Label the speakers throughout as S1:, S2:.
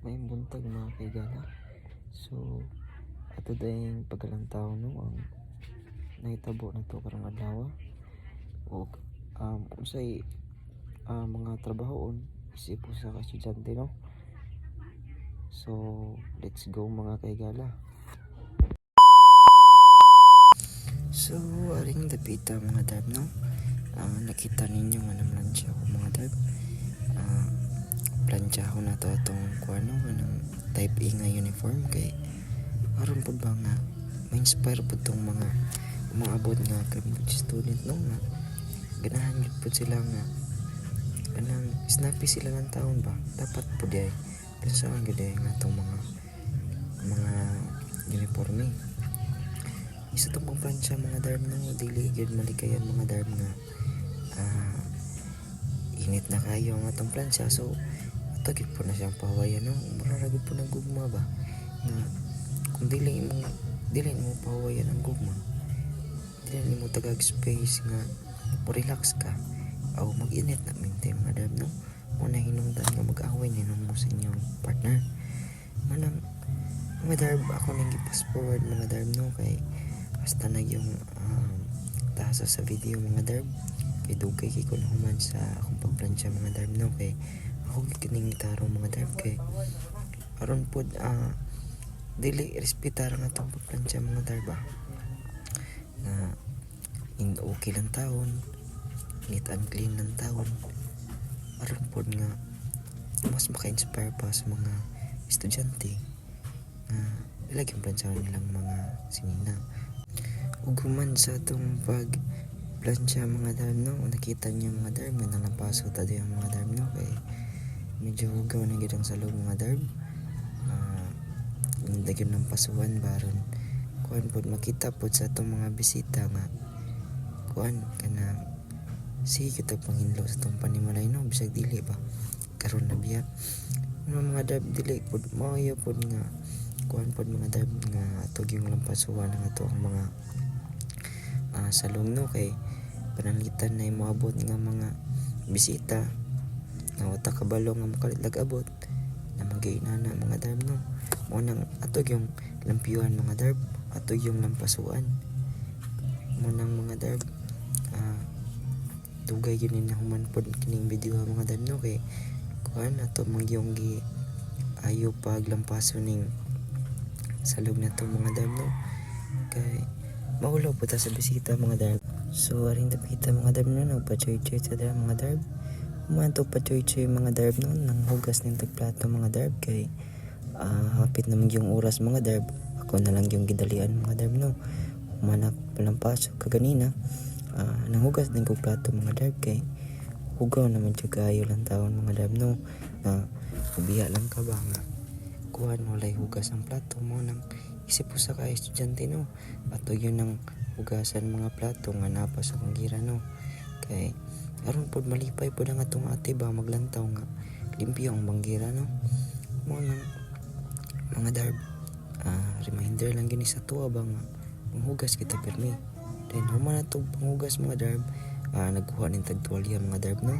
S1: May buntag mga kaigala. So ato dayong pagkalantaw no ang nahitabo na to karong adlaw o unsay mga trabahoon isip sa ka estudyante no. So let's go mga kaigala. So aring dapita mga dad no. Nakita ninyo nga naman siya mga dad. Planchaho na to itong kuano ng type A nga uniform kay aron pud ba nga ma-inspire pud tong mga umaabot nga college student no nga ganahan gid pud sila nga kanang snappy sila ng taon ba dapat pud ay pensahan gid nga tong mga uniforme isa tong pagplansya mga darb no dili gid malikayan mga darb nga init na kayo ang atong plansya so tagit po na siyang pahawayan no mararagod po ng gugma ba nga kung dili mo pahawayan ang gugma dili mo tagag space nga mo relax ka o mag-init na minte mga darb no muna hinungdan nga mag-away ninong mo sa inyong partner manang mga darb ako nang gi-fast forward mga darb no kay hasta na yung tasa sa video mga darb kay dugay kay ko nahuman sa akong pagplansya mga darb no kay ako kining tarong mga darb kay aron pod dili respetar nga tong pagplansya mga darb na okay lang taon neat and clean lang taon aron pod nga mas maka-inspire pa sa mga estudyante na ilagyan plansyahan nilang mga sinina ug human sa atong pagplansya mga darb no nakita niyo mga darb nga nalampaso ta ang mga darb no kay medyo hugaw na gid ang salog mga darb daghan ng pasuwan baron kuan pod makita pod sa atong mga bisita nga kuan kanang sige kita panghinlo sa atong panimalay no bisag dili ba karon na biya mga darb dili pod maayo pod nga kuan pod mga darb nga atog yung lampasuan ng ato ang mga salong no kay pananglitan na moabot nga mga bisita na wata kabalo nga makalit abot na mag-inana mga darb no mo nang atog yung lampiyuhan mga darb atog yung lampasuan mo nang mga darb dugay yun na human pod kining video mga darb no kay kuan ato magyong gi ayo paglampaso ning salog na to mga darb no kay maulaw po ta sa bisita mga darb so aring dapita mga darb no nagpa-choy-choy sa mga darb umanto pa-choy-choy mga darb no nang hugas ng tagplato mga darb kay hapit naman yung oras mga darb ako na lang yung gidalian mga darb no humanak palampaso kaganina nang hugas din kong plato mga darb kay hugaw naman siya kayo lang taon mga darb no ubiya lang ka ba nga kuhan walay hugas ang plato mo nang isip po sa ka estudyante no ato yun ang hugasan mga plato nga napas sa gira no kay aron pod malipay pod ang atong ate ba maglantaw nga limpyo ang banggira no mo nang mga darb reminder lang gini sa tuwa ba nga panghugas kita pirmi then human atog panghugas mga darb nagkuha ning tagtuwalya mga darb no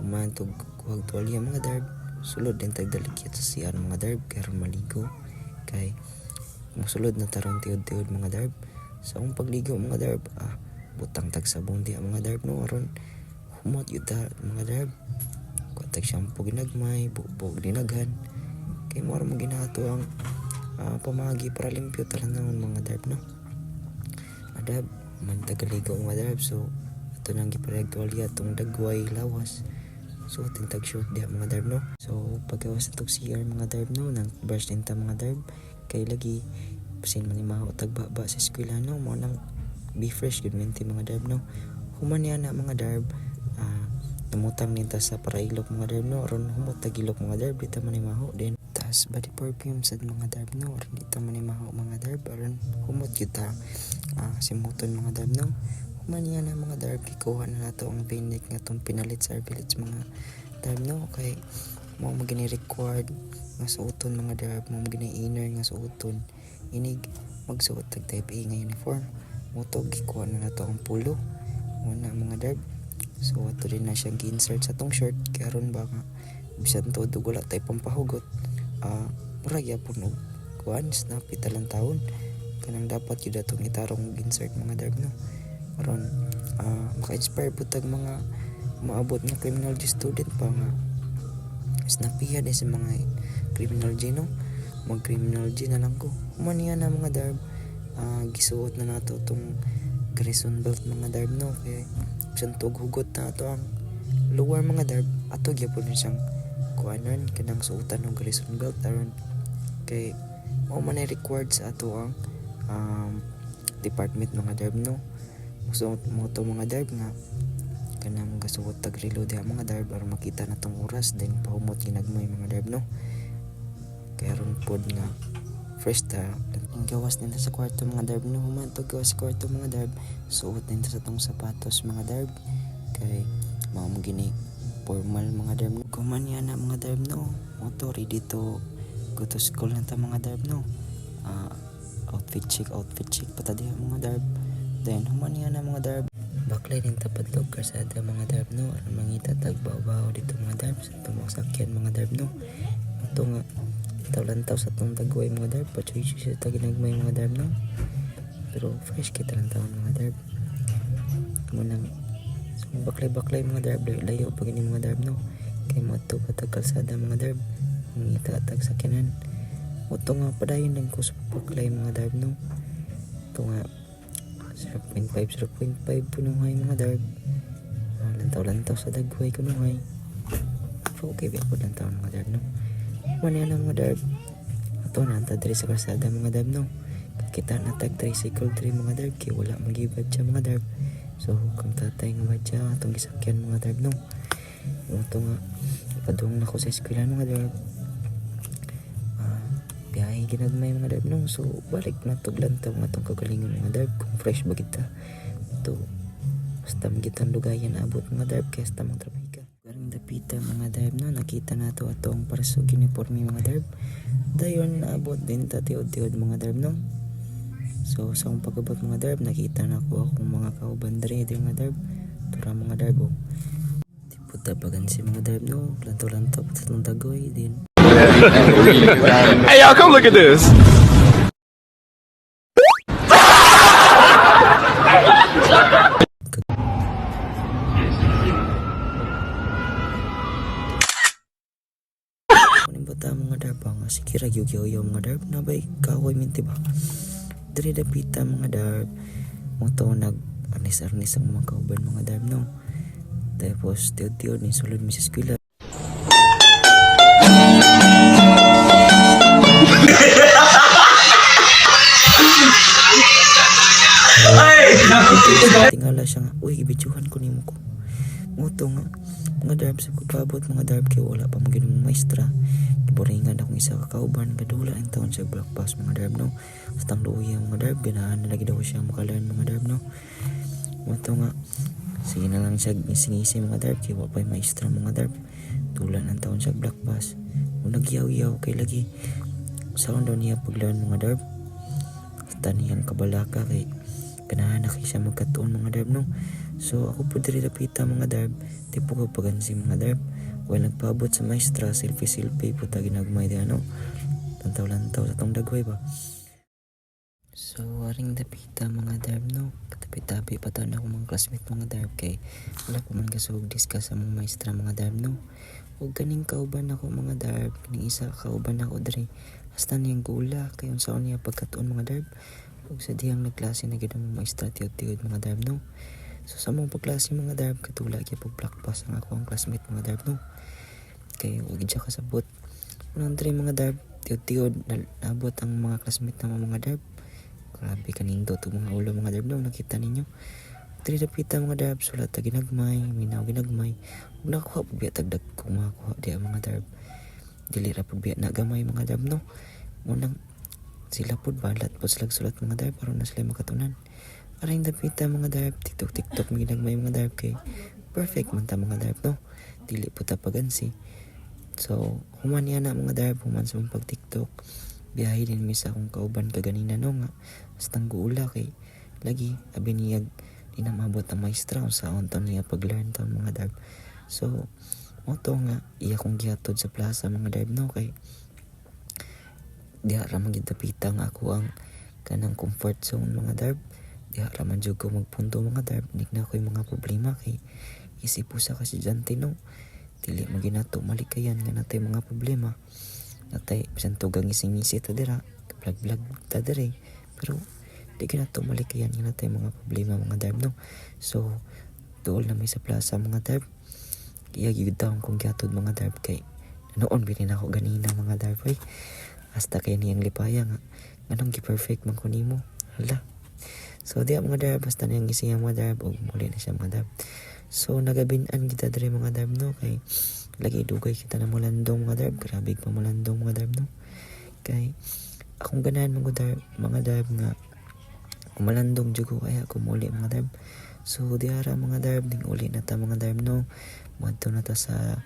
S1: human tog kuhag tuwalya mga darb sulod din tagdalikit sa CR mga darb kay maligo kay musulod na tarong tiod-tiod mga darb sa akong pagligo mga darb butang tag sabon di mga darb no aron humot yuta mga darb kuntag shampoo ginagmay bubog dinaghan kay mo mo ginato ang pamagi para limpyo talanawon mga darb no adab man tagaligo mga darb so ato nang gipareg tuwalya tong dagway lawas so tintag short di mga darb no so pagkawas na tog CR mga darb no nang brush din ta mga darb kay lagi pasin man imahaw tagbaba sa eskwela no mo nang be fresh good minti mga darb no human yan na mga darb namutang ninta sa parailok mga darb no aron humot tagilok mga darb dita man imahaw din tas body perfume sad mga darb no aron dita man imahaw mga darb aron humot kita simuton mga darb no human yan na mga darb ikuha na nato ang Vinic nga tong pinalit sa village mga darb no kay mo magini required nga suoton mga darb mo magini inner nga suoton inig magsuot tag type A nga uniform mo to gikuha na nato ang pulo mo na mga darb so ato din na siyang gi-insert sa tong shirt karon ba nga bisan to wala tay pampahugot murag yapon og kuan snappy talang taon kanang dapat yun atong itarong insert mga darb no aron maka-inspire putag mga maabot nga criminology student pa nga snappy din sa mga criminology no mag criminology na lang ko humaniya na mga darb gisuot na nato tong garrison belt mga darb no kay bisan tog hugot na ato ang lower mga darb ato gyapon siyang kuanan kanang suotan ng garrison belt aron kay mao man ay required sa ato ang department mga darb no so mo to mga darb nga kanang gasuot tag reload diha mga darb aron makita na tong oras then pahumot ginagmay mga darb no kay aron pod nga first gawas nila sa kwarto mga darb no human to gawas sa kwarto mga darb suot nila sa tong sapatos mga darb kay mao mo gini formal mga darb no kuman yan na mga darb no mo to ready to go to school na ta mga darb no outfit check pata diha mga darb then human yan na mga darb baklay din tapadlog kasada mga darb no aron mangita tag baw dito mga darb sa tumang sakyan mga darb no ato nga taw-lantaw sa tong dagway mga darb pachoy sa taginagmay mga darb no pero fresh kita lang taon mga darb munang so, baklay mga darb layo pag ini mga darb no kay mato patag kalsada mga darb ngita tag sakyanan uto nga padayon lang ko sa baklay mga darb no ito nga 0.5 punuhay mga darb lantaw sa dagway kunuhay okay ba po lantaw mga darb no mani na mga darb ato na anta diri sa kalsada mga darb no kita na tag tricycle diri mga darb kay wala magibad siya mga darb so kung tatay nga badya atong gisakyan mga darb no ito nga padung na ko sa eskwela mga darb biyahe ginagmay mga darb no so balik na tuglantaw nga tong kagalingon mga darb kung fresh ba kita ito basta magitan lugayan abot mga darb kaya basta mong trapika garing dapita mga darb no nakita na to atong parsog uniforme mga darb dayon naabot din ta tiod mga darb no so sa akong pagabot mga darb nakita na ko akong mga kauban diri mga darb tura mga darb puta pagan si mga darb no lantaw sa tong dagoy din
S2: Hey y'all, come look at this.
S1: Kunin bata mga darb nga sige ra gyud mga darb nabay kahoy minti ba diri dapita mga darb mo to nag arnis ang mga kauban mga darb no tapos tiod ni sulod mi sa eskwela tingala siya nga uy gibidyohan ko nimo ko moto nga mga darb sa pagpabot mga darb kay wala pa mga ginong maestra giboringan akong isa ka kauban kadula ang taon sa black pass mga darb no sa tang luya mga darb ganahan na lagi daw siya makalan mga darb no moto nga sige na lang siya ngisi mga darb kay wala pa maestra mga darb tulan ang taon sa black pass kung nagyaw kay lagi saan daw niya paglaan mga darb hasta niyang kabalaka kay ganahan na kay siya magkatuon mga darb no so ako po diri dapita mga darb tipo ko pagansi mga darb while nagpaabot sa maestra selfie po ta ginagmay di ano lantaw sa tong dagway ba so waring dapita mga darb no katabi-tabi pa ta na akong mga classmate mga darb kay wala pa man kasug discuss sa mga maestra mga darb no ug kaning kauban ako mga darb kining isa kauban ako diri hasta niyang gula kay unsaon niya pagkatuon mga darb ug sa dihang nagklase na gid ang maestra tiod mga darb no so sa mong pagklase mga darb katula kay pag black pass ang ako ang classmate mga darb no kay ug siya kasabot unang diri mga darb tiod nabot ang mga classmate ng mga darb grabe kanindo to mga ulo mga darb no nakita ninyo diri dapita mga darb sulat ta ginagmay minaw ginagmay ug nakuha pud biya tagdag kung makuha di mga darb dili ra pud biya nagamay mga darb no munang sila pud balat pud sila sulat mga darb aron na sila makatunan aring dapita mga darb tiktok may ginagmay mga darb kay perfect man ta mga darb no dili pud ta pagansi so human yan na mga darb human sa pag tiktok biyahe din mi sa akong kauban kaganina no nga hastang guula kay lagi abi niya di na mabot ang maestra sa unton niya pag-learn ta mga darb so moto nga iya kong gihatod sa plaza mga darb no kay diha ra man gyud dapita nga ako ang kanang comfort zone mga darb. Diha ra man jud ko magpunto mga darb, nig na ko'y mga problema kay isip usa ka estudyante no. Dili mo ginato malikayan nga natay mga problema. Natay bisan tugang ising-isi ta dira, vlog ta dire. Pero di ginato malikayan nga natay mga problema mga darb no. So tuol na may sa plaza mga darb. Kaya gyud taon kong gihatod mga darb kay noon bilin ako ganina mga darb ay. Hasta kay niyang lipaya nga nganong gi-perfect man ko nimo. Hala. So diya mga darb basta niyang gising mga darb og muli na siya mga darb. So nagabin-an kita dire mga darb no kay lagi dugay kita na mulandong mga darb. Grabe pa mulandong mga darb no. Kay akong ganahan mga darb nga malandong jud ko kaya ako muli mga darb. So diara mga darb ding uli na ta mga darb no. Madto na ta sa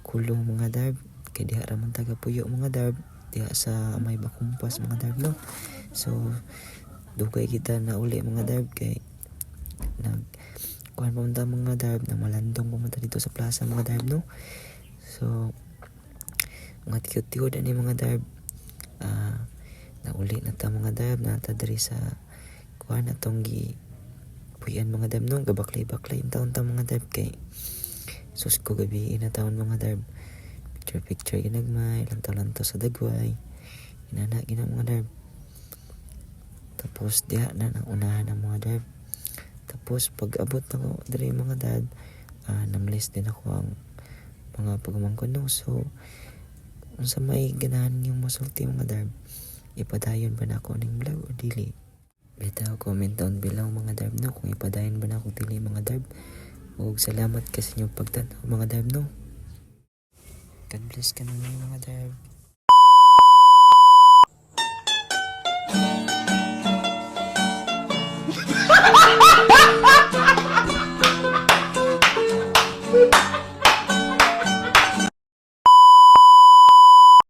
S1: kulong mga darb. Kay diha ra man taga puyo mga darb. Diha sa may bakumpas mga darb no. So dugay kita na uli mga darb kay kuhan pumunta mga darb na malandong pumunta dito sa plaza mga darb no. So mga tiyo-tiyo ni mga darb nauli na ta mga darb na ta diri sa kuhan atong gi puyan mga darb no. Gabaklay-baklay taon ta mga darb kay sus ko gabi na taon mga darb. Picture ginagmay lantaw-lantaw sa dagway inana gina mga darb. Tapos diha na nang unahan ng mga darb. Tapos pag abot na ko diri mga dad, nang-list din ako ang mga pagmangkon no. So unsa may ganahan yung masulti mga darb, ipadayon ba na ako ning vlog o dili? Bitaw comment down below mga darb no kung ipadayon ba na ako dili mga darb. Ug salamat kasi inyong pagtanaw mga darb no. God bless ka na mga darb.